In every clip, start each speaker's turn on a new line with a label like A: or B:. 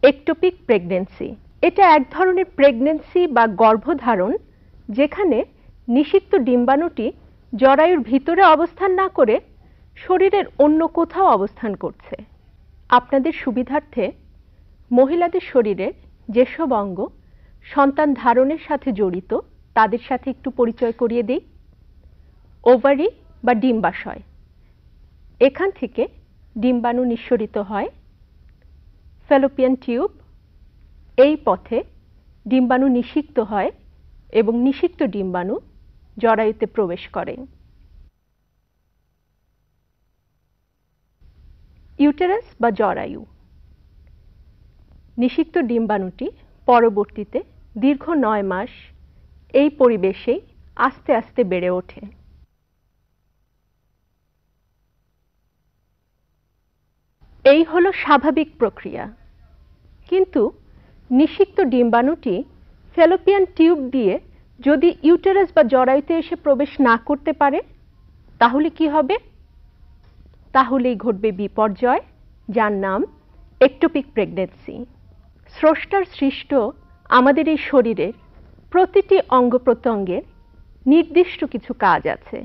A: Ectopic pregnancy. এটা এক ধরনের প্রেগন্যান্সি বা গর্ভধারণ যেখানে নিষিক্ত ডিম্বাণুটি জরায়ুর ভিতরে অবস্থান না করে শরীরের অন্য কোথাও অবস্থান করছে। আপনাদের সুবিধার্থে মহিলাদের শরীরের যেসব অঙ্গ সন্তান ধারণের সাথে জড়িত তাদের সাথে একটু পরিচয় করিয়ে দিই। ওভারি বা ডিম্বাশয়, এখান থেকে ডিম্বাণু নিঃসরিত হয়। ফ্যালোপিয়ান টিউব, এই পথে ডিম্বাণু নিষিক্ত হয় এবং নিষিক্ত ডিম্বাণু জরায়ুতে প্রবেশ করে। ইউটেরাস বা জরায়ু, নিষিক্ত ডিম্বাণুটি পরবর্তীতে দীর্ঘ 9 মাস এই পরিবেশেই আস্তে আস্তে বেড়ে ওঠে। এই হলো স্বাভাবিক প্রক্রিয়া, কিন্তু নিষিক্ত ডিম্বাণুটি ফ্যালোপিয়ান টিউব দিয়ে যদি ইউটেরাস বা জরায়ুতে এসে প্রবেশ না করতে পারে তাহলে কি হবে? তাহলেই ঘটবে বিপর্যয়, যার নাম একটোপিক প্রেগন্যান্সি। স্রষ্টার সৃষ্ট আমাদের এই শরীরের প্রতিটি অঙ্গ প্রত্যঙ্গের নির্দিষ্ট কিছু কাজ আছে।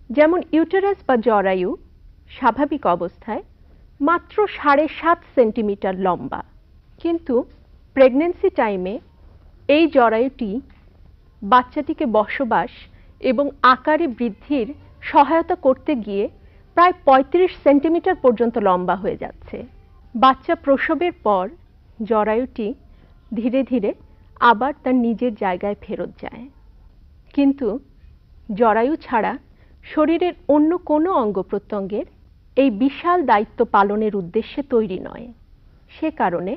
A: যেমন ইউটেরাস বা জরায়ু স্বাভাবিক অবস্থায় মাত্র 7.5 সেন্টিমিটার লম্বা, কিন্তু প্রেগন্যান্সি টাইমে এই জরায়ুটি বাচ্চাটিকে বসবাস এবং আকারে বৃদ্ধির সহায়তা করতে গিয়ে প্রায় 35 সেন্টিমিটার পর্যন্ত লম্বা হয়ে যাচ্ছে। বাচ্চা প্রসবের পর জরায়ুটি ধীরে ধীরে আবার তার নিজের জায়গায় ফেরত যায়, কিন্তু জরায়ু ছাড়া শরীরের অন্য কোনো অঙ্গ প্রত্যঙ্গের এই বিশাল দায়িত্ব পালনের উদ্দেশ্যে তৈরি নয়। সে কারণে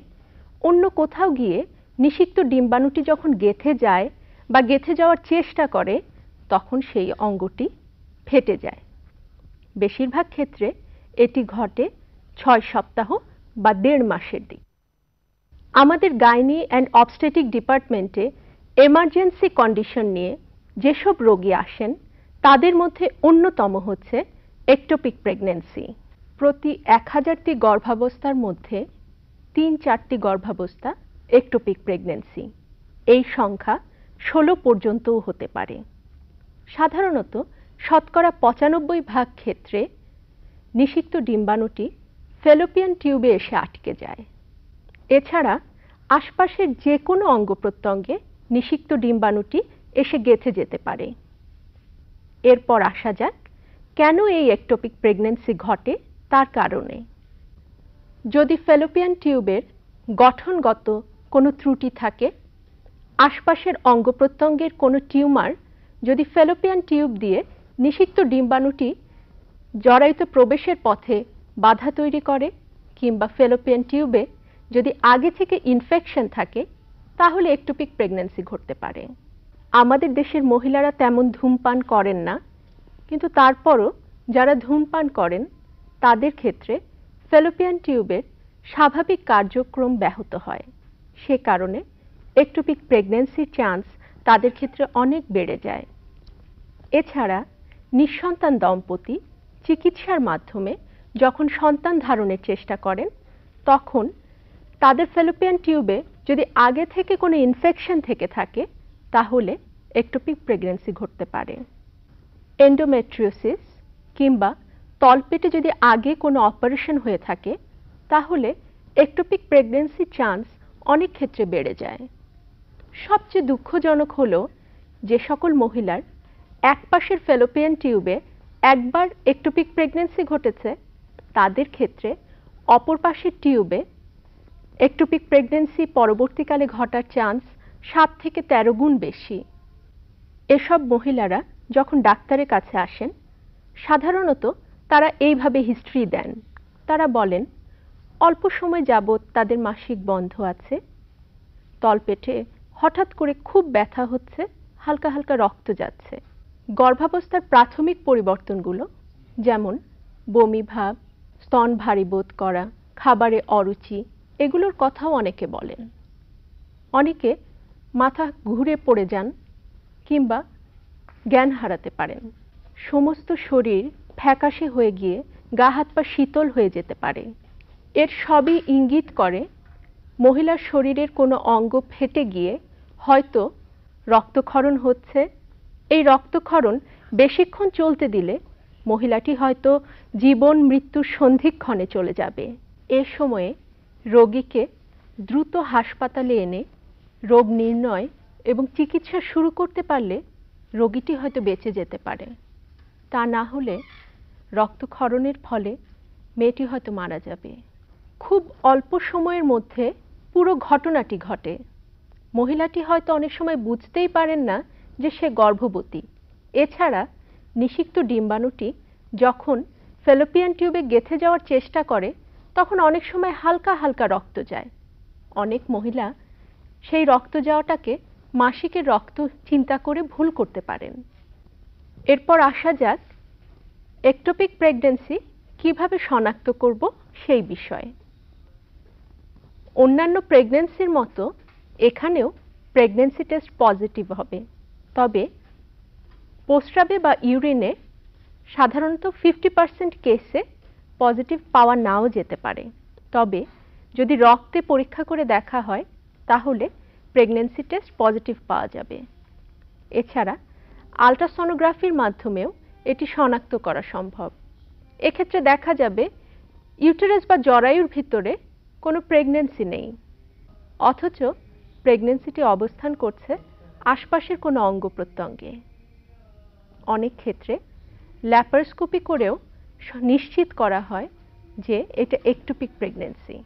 A: অন্য কোথাও গিয়ে নিষিক্ত ডিম্বাণুটি যখন গেঁথে যায় বা গেঁথে যাওয়ার চেষ্টা করে তখন সেই অঙ্গটি ফেটে যায়। বেশিরভাগ ক্ষেত্রে এটি ঘটে 6 সপ্তাহ বা 1.5 মাসের দিকে। আমাদের গাইনি অ্যান্ড অবস্টেট্রিক ডিপার্টমেন্টে এমার্জেন্সি কন্ডিশন নিয়ে যেসব রোগী আসেন তাদের মধ্যে অন্যতম হচ্ছে একটোপিক প্রেগন্যান্সি। প্রতি 1000টি গর্ভাবস্থার মধ্যে 3-4টি গর্ভাবস্থা একটোপিক প্রেগন্যান্সি। এই সংখ্যা 16 পর্যন্তও হতে পারে। সাধারণত শতকরা 95% ক্ষেত্রে নিষিক্ত ডিম্বাণুটি ফ্যালোপিয়ান টিউবে এসে আটকে যায়। এছাড়া আশপাশের যে কোনো অঙ্গ প্রত্যঙ্গে নিষিক্ত ডিম্বাণুটি এসে গেঁথে যেতে পারে। এরপর আসা যাক কেন এই একটোপিক প্রেগন্যান্সি ঘটে তার কারণে। যদি ফ্যালোপিয়ান টিউবের গঠনগত কোনো ত্রুটি থাকে, আশপাশের অঙ্গ প্রত্যঙ্গের কোনো টিউমার যদি ফ্যালোপিয়ান টিউব দিয়ে নিষিক্ত ডিম্বাণুটি জরায়ুতে প্রবেশের পথে বাধা তৈরি করে, কিংবা ফ্যালোপিয়ান টিউবে যদি আগে থেকে ইনফেকশন থাকে, তাহলে একটোপিক প্রেগন্যান্সি ঘটতে পারে। আমাদের দেশের মহিলারা তেমন ধূমপান করেন না, কিন্তু তারপরও যারা ধূমপান করেন তাদের ক্ষেত্রে ফ্যালোপিয়ান টিউবের স্বাভাবিক কার্যক্রম ব্যাহত হয়। সে কারণে একটোপিক প্রেগন্যান্সির চান্স তাদের ক্ষেত্রে অনেক বেড়ে যায়। এছাড়া নিঃসন্তান দম্পতি চিকিৎসার মাধ্যমে যখন সন্তান ধারণের চেষ্টা করেন তখন তাদের ফ্যালোপিয়ান টিউবে যদি আগে থেকে কোনো ইনফেকশন থেকে থাকে তাহলে একটোপিক প্রেগন্যান্সি ঘটতে পারে। এন্ডোমেট্রিওসিস কিংবা তলপেটে যদি আগে কোনো অপারেশন হয়ে থাকে তাহলে একটোপিক প্রেগন্যান্সির চান্স অনেক ক্ষেত্রে বেড়ে যায়। সবচেয়ে দুঃখজনক হলো যে সকল মহিলার এক পাশের ফ্যালোপিয়ান টিউবে একবার একটোপিক প্রেগন্যান্সি ঘটেছে তাদের ক্ষেত্রে অপর পাশের টিউবে একটোপিক প্রেগন্যান্সি পরবর্তীকালে ঘটার চান্স 7 থেকে 13 গুণ বেশি। এসব মহিলারা যখন ডাক্তারের কাছে আসেন সাধারণত তারা এইভাবে হিস্ট্রি দেন। তারা বলেন অল্প সময় যাবৎ তাদের মাসিক বন্ধ আছে, তলপেটে হঠাৎ করে খুব ব্যথা হচ্ছে, হালকা হালকা রক্ত যাচ্ছে। গর্ভাবস্থার প্রাথমিক পরিবর্তনগুলো যেমন বমি ভাব, স্তন ভারী বোধ করা, খাবারে অরুচি, এগুলোর কথাও অনেকে বলেন। অনেকে মাথা ঘুরে পড়ে যান কিংবা জ্ঞান হারাতে পারেন। সমস্ত শরীর ফ্যাকাশে হয়ে গিয়ে গা হাত পা শীতল হয়ে যেতে পারে। এর সবই ইঙ্গিত করে মহিলার শরীরের কোনো অঙ্গ ফেটে গিয়ে হয়তো রক্তক্ষরণ হচ্ছে। এই রক্তক্ষরণ বেশিক্ষণ চলতে দিলে মহিলাটি হয়তো জীবন মৃত্যুর সন্ধিক্ষণে চলে যাবে। এ সময়ে রোগীকে দ্রুত হাসপাতালে এনে রোগ নির্ণয় এবং চিকিৎসা শুরু করতে পারলে রোগীটি হয়তো বেঁচে যেতে পারে। তা না হলে রক্তক্ষরণের ফলে মেয়েটি হয়তো মারা যাবে। খুব অল্প সময়ের মধ্যে পুরো ঘটনাটি ঘটে। মহিলাটি হয়তো অনেক সময় বুঝতেই পারেন না যে সে গর্ভবতী। এছাড়া নিষিক্ত ডিম্বাণুটি যখন ফ্যালোপিয়ান টিউবে গেঁথে যাওয়ার চেষ্টা করে তখন অনেক সময় হালকা হালকা রক্ত যায়। অনেক মহিলা সেই রক্ত যাওয়াটাকে মাসিকের রক্ত চিন্তা করে ভুল করতে পারেন। এরপর আসা যাক একটোপিক প্রেগন্যান্সি কিভাবে শনাক্ত করব সেই বিষয়ে। অন্যান্য প্রেগন্যান্সির মতো এখানেও প্রেগন্যান্সি টেস্ট পজিটিভ হবে, তবে প্রস্রাবে বা ইউরিনে সাধারণত 50% কেসে পজিটিভ পাওয়া নাও যেতে পারে। তবে যদি রক্তে পরীক্ষা করে দেখা হয় তাহলে প্রেগন্যান্সি টেস্ট পজিটিভ পাওয়া যাবে। এছাড়া আল্ট্রাসনোগ্রাফির মাধ্যমেও এটি শনাক্ত করা সম্ভব। এক্ষেত্রে দেখা যাবে ইউটেরাস বা জরায়ুর ভিতরে কোনো প্রেগন্যান্সি নেই, অথচ প্রেগন্যান্সিটি অবস্থান করছে আশপাশের কোনো অঙ্গ প্রত্যঙ্গে। অনেক ক্ষেত্রে ল্যাপারোস্কোপি করেও নিশ্চিত করা হয় যে এটা একটোপিক প্রেগন্যান্সি।